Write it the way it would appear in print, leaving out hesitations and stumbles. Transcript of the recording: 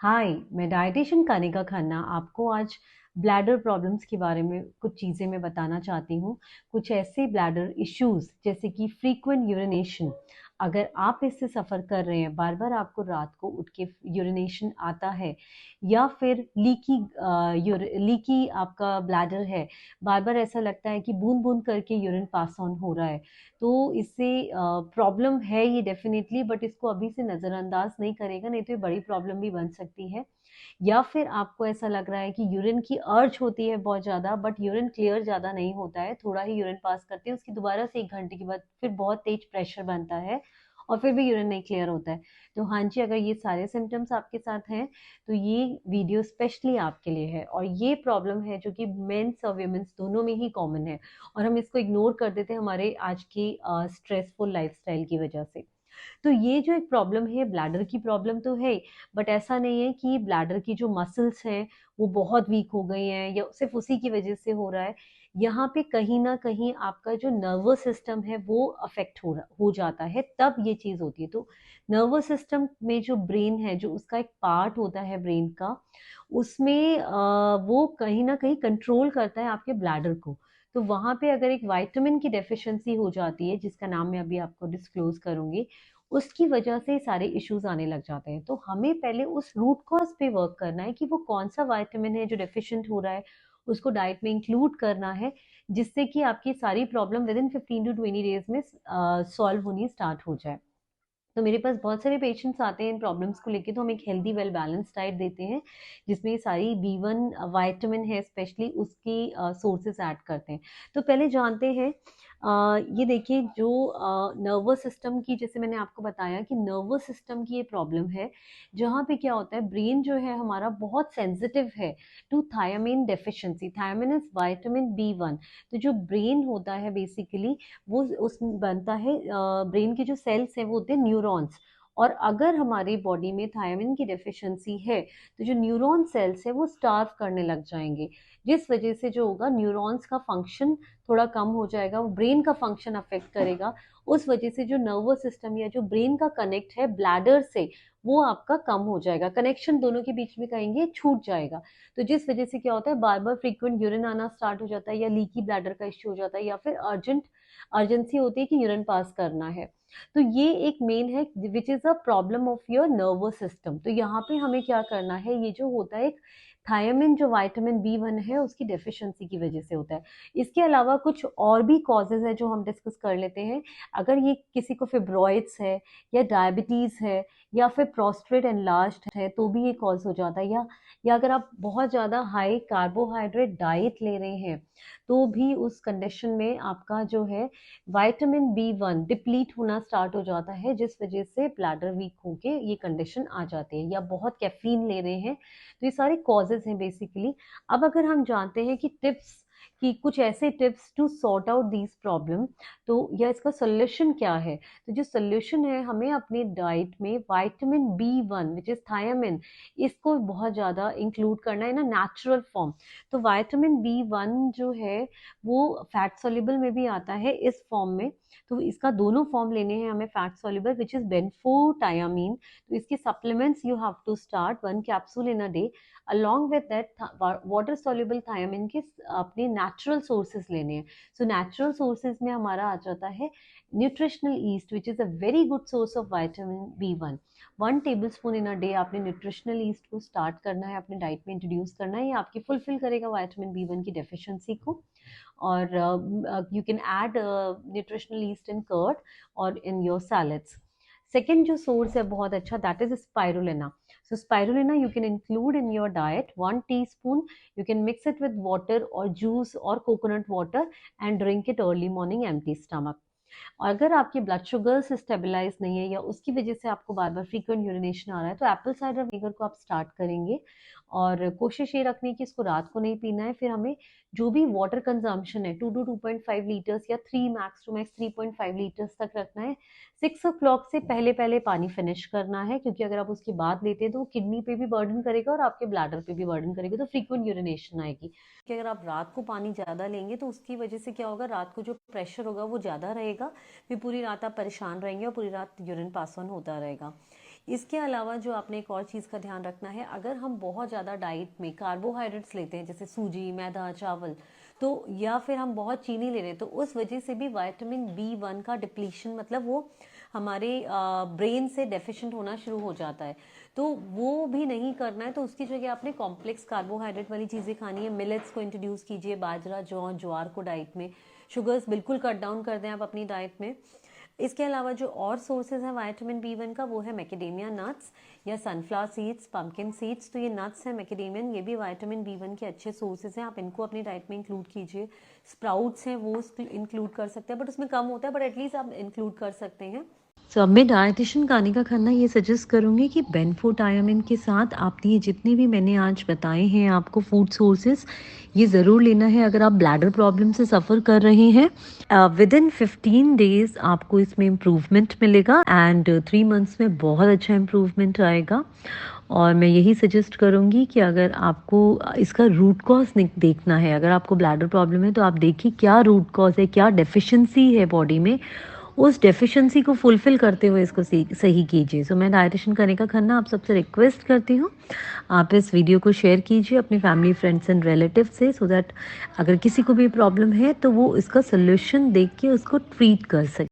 हाय, मैं डायटिशियन कनिका खन्ना आपको आज ब्लैडर प्रॉब्लम्स के बारे में कुछ चीज़ें मैं बताना चाहती हूँ। कुछ ऐसे ब्लैडर इश्यूज जैसे कि फ्रीक्वेंट यूरिनेशन, अगर आप इससे सफ़र कर रहे हैं, बार बार आपको रात को उठ के यूरिनेशन आता है, या फिर लीकी आपका ब्लैडर है, बार बार ऐसा लगता है कि बूंद बूंद करके यूरिन पास ऑन हो रहा है, तो इससे प्रॉब्लम है ये डेफिनेटली, बट इसको अभी से नज़रअंदाज नहीं करेगा, नहीं तो ये बड़ी प्रॉब्लम भी बन सकती है। या फिर आपको ऐसा लग रहा है कि यूरिन की अर्ज होती है बहुत ज़्यादा, बट यूरिन क्लियर ज़्यादा नहीं होता है, थोड़ा ही यूरिन पास करते हैं, उसकी दोबारा से 1 घंटे के बाद फिर बहुत तेज प्रेशर बनता है और फिर भी यूरिन नहीं क्लियर होता है। तो हाँ जी, अगर ये सारे सिम्टम्स आपके साथ हैं तो ये वीडियो स्पेशली आपके लिए है। और ये प्रॉब्लम है जो कि मेंस और वुमेन्स दोनों में ही कॉमन है, और हम इसको इग्नोर कर देते हैं हमारे आज की स्ट्रेसफुल लाइफस्टाइल की वजह से। तो ये जो एक प्रॉब्लम है, ब्लैडर की प्रॉब्लम तो है, बट ऐसा नहीं है कि ब्लैडर की जो मसल्स हैं वो बहुत वीक हो गई हैं या सिर्फ उसी की वजह से हो रहा है। यहाँ पे कहीं ना कहीं आपका जो नर्वस सिस्टम है वो अफेक्ट हो जाता है, तब ये चीज़ होती है। तो नर्वस सिस्टम में जो ब्रेन है, जो उसका एक पार्ट होता है ब्रेन का, उसमें वो कहीं ना कहीं कंट्रोल करता है आपके ब्लैडर को। तो वहां पे अगर एक विटामिन की डेफिशिएंसी हो जाती है, जिसका नाम मैं अभी आपको डिस्क्लोज करूंगी, उसकी वजह से सारे इश्यूज आने लग जाते हैं। तो हमें पहले उस रूट कॉज पे वर्क करना है कि वो कौन सा विटामिन है जो डेफिशिएंट हो रहा है, उसको डाइट में इंक्लूड करना है, जिससे कि आपकी सारी problem with in 15 to 20 days में सॉल्व होनी स्टार्ट हो जाए। तो मेरे पास बहुत सारे पेशेंट्स आते हैं इन प्रॉब्लम्स को लेके, तो हम एक हेल्दी वेल बैलेंस डाइट देते हैं जिसमें ये सारी B1 विटामिन है स्पेशली, उसकी सोर्सेज ऐड करते हैं। तो पहले जानते हैं, ये देखिए, जो नर्वस सिस्टम की, जैसे मैंने आपको बताया कि नर्वस सिस्टम की ये प्रॉब्लम है, जहाँ पे क्या होता है, ब्रेन जो है हमारा बहुत सेंसिटिव है to thiamine deficiency. Thiamine is vitamin B1। तो जो ब्रेन होता है बेसिकली, वो उस बनता है, ब्रेन के जो सेल्स हैं वो होते हैं न्यूरॉन्स। और अगर हमारी बॉडी में थायमिन की डेफिशिएंसी है, तो जो न्यूरॉन सेल्स है वो स्टार्व करने लग जाएंगे, जिस वजह से जो होगा, न्यूरॉन्स का फंक्शन थोड़ा कम हो जाएगा, वो ब्रेन का फंक्शन अफेक्ट करेगा। उस वजह से जो नर्वस सिस्टम या जो ब्रेन का कनेक्ट है ब्लैडर से, वो आपका कम हो जाएगा, कनेक्शन दोनों के बीच में कहेंगे छूट जाएगा। तो जिस वजह से क्या होता है, बार बार फ्रीक्वेंट यूरिन आना स्टार्ट हो जाता है, या लीकी ब्लैडर का इश्यू हो जाता है, या फिर अर्जेंसी होती है कि यूरिन पास करना है। तो ये एक मेन है which is a problem of your nervous system. तो यहाँ पे हमें क्या करना है, ये जो होता है एक थायमिन, जो विटामिन B1 है, उसकी डेफिशिएंसी की वजह से होता है। इसके अलावा कुछ और भी कॉजेज है जो हम डिस्कस कर लेते हैं। अगर ये किसी को फिब्रॉइड्स है, या डायबिटीज है, या फिर प्रोस्टेट एनलार्ज्ड है, तो भी ये कॉज हो जाता है। या अगर आप बहुत ज़्यादा हाई कार्बोहाइड्रेट डाइट ले रहे हैं, तो भी उस कंडीशन में आपका जो है विटामिन B1 डिप्लीट होना स्टार्ट हो जाता है, जिस वजह से ब्लैडर वीक होके ये कंडीशन आ जाती है। या बहुत कैफीन ले रहे हैं, तो ये सारे कॉजेज हैं बेसिकली। अब अगर हम जानते हैं कि टिप्स, कि कुछ ऐसे tips to sort out these problem, तो या इसका सोल्यूशन क्या है, तो जो सोल्यूशन है, हमें अपनी डाइट में vitamin B1 which is thiamine, इसको बहुत ज़्यादा इंक्लूड करना है ना, नेचुरल फॉर्म। तो विटामिन B1 जो है वो फैट सॉल्युबल में भी आता है इस फॉर्म में। तो इसका दोनों फॉर्म लेने हैं हमें, fat soluble which is benfotiamine. तो इसके supplements you have to start 1 capsule in a day. Along with that water soluble thiamine के अपने नेचुरल सोर्सेज लेने हैं। सो नेचुरल सोर्सेज में हमारा आ जाता है nutritional east which is a very good source of vitamin B1। 1 table spoon in a day आपने nutritional east को स्टार्ट करना है, अपने डाइट में इंट्रोड्यूस करना है। ये आपकी फुलफिल करेगा विटामिन B1 की डेफिशिएंसी को। और you can add nutritional yeast in curd और इन योर सैलेड्स। सेकेंड जो सोर्स है बहुत अच्छा, that is spirulina. So spirulina you can include in your diet, 1 teaspoon. You can mix it with water or juice or coconut water and drink it early morning empty stomach. अगर आपकी blood sugar से stabilise नहीं है, या उसकी वजह से आपको बार बार फ्रीक्वेंट यूरिनेशन आ रहा है, तो एप्पल साइडर विनेगर को आप स्टार्ट करेंगे। और कोशिश ये रखनी कि इसको रात को नहीं पीना है। फिर हमें जो भी वाटर कंजम्पशन है, 2 to 2.5 लीटर्स, या 3 मैक्स टू मैक्स 3.5 लीटर्स तक रखना है। 6 o'clock से पहले पहले पानी फिनिश करना है, क्योंकि अगर आप उसके बाद लेते हैं तो वो किडनी पे भी बर्डन करेगा और आपके ब्लैडर पे भी बर्डन करेगा, तो फ्रीक्वेंट यूरिनेशन आएगी। कि अगर आप रात को पानी ज़्यादा लेंगे तो उसकी वजह से क्या होगा, रात को जो प्रेशर होगा वो ज़्यादा रहेगा, फिर पूरी रात आप परेशान रहेंगे और पूरी रात यूरिन पास ऑन होता रहेगा। इसके अलावा जो आपने एक और चीज़ का ध्यान रखना है, अगर हम बहुत ज़्यादा डाइट में कार्बोहाइड्रेट्स लेते हैं जैसे सूजी, मैदा, चावल, तो या फिर हम बहुत चीनी ले रहे हैं, तो उस वजह से भी विटामिन B1 का डिप्लीशन, मतलब वो हमारे ब्रेन से डेफिशिएंट होना शुरू हो जाता है। तो वो भी नहीं करना है, तो उसकी जगह आपने कॉम्प्लेक्स कार्बोहाइड्रेट वाली चीज़ें खानी है। मिलेट्स को इंट्रोड्यूस कीजिए, बाजरा, जौ, ज्वार को डाइट में। शुगर्स बिल्कुल कट डाउन कर दें आप अपनी डाइट में। इसके अलावा जो और सोर्सेज है विटामिन B1 का, वो है मैकेडेमिया नट्स या सनफ्लावर सीड्स, पंपकिन सीड्स। तो ये नट्स हैं मैकेडेमियन, ये भी विटामिन B1 के अच्छे सोर्सेज हैं, आप इनको अपनी डाइट में इंक्लूड कीजिए। स्प्राउट्स हैं, वो इंक्लूड कर सकते हैं, बट उसमें कम होता है, बट एटलीस्ट आप इंक्लूड कर सकते हैं। अब मैं डायटिशियन कानिका खन्ना ये सजेस्ट करूँगी कि बेनफोटायामिन के साथ आपने ये जितने भी मैंने आज बताए हैं आपको फूड सोर्सेज, ये ज़रूर लेना है अगर आप ब्लैडर प्रॉब्लम से सफ़र कर रहे हैं। विद इन 15 डेज आपको इसमें इम्प्रूवमेंट मिलेगा एंड 3 मंथ्स में बहुत अच्छा इम्प्रूवमेंट आएगा। और मैं यही सजेस्ट करूँगी कि अगर आपको इसका रूट कॉज देखना है, अगर आपको ब्लैडर प्रॉब्लम है तो आप देखिए क्या रूट कॉज है, क्या डेफिशिएंसी है बॉडी में, उस डेफिशिएंसी को फुलफिल करते हुए इसको सही कीजिए। सो मैं डायटिशियन कनिका खन्ना आप सबसे रिक्वेस्ट करती हूँ, आप इस वीडियो को शेयर कीजिए अपनी फैमिली, फ्रेंड्स एंड रिलेटिव से, सो दैट अगर किसी को भी प्रॉब्लम है तो वो इसका सोल्यूशन देख के उसको ट्रीट कर सके।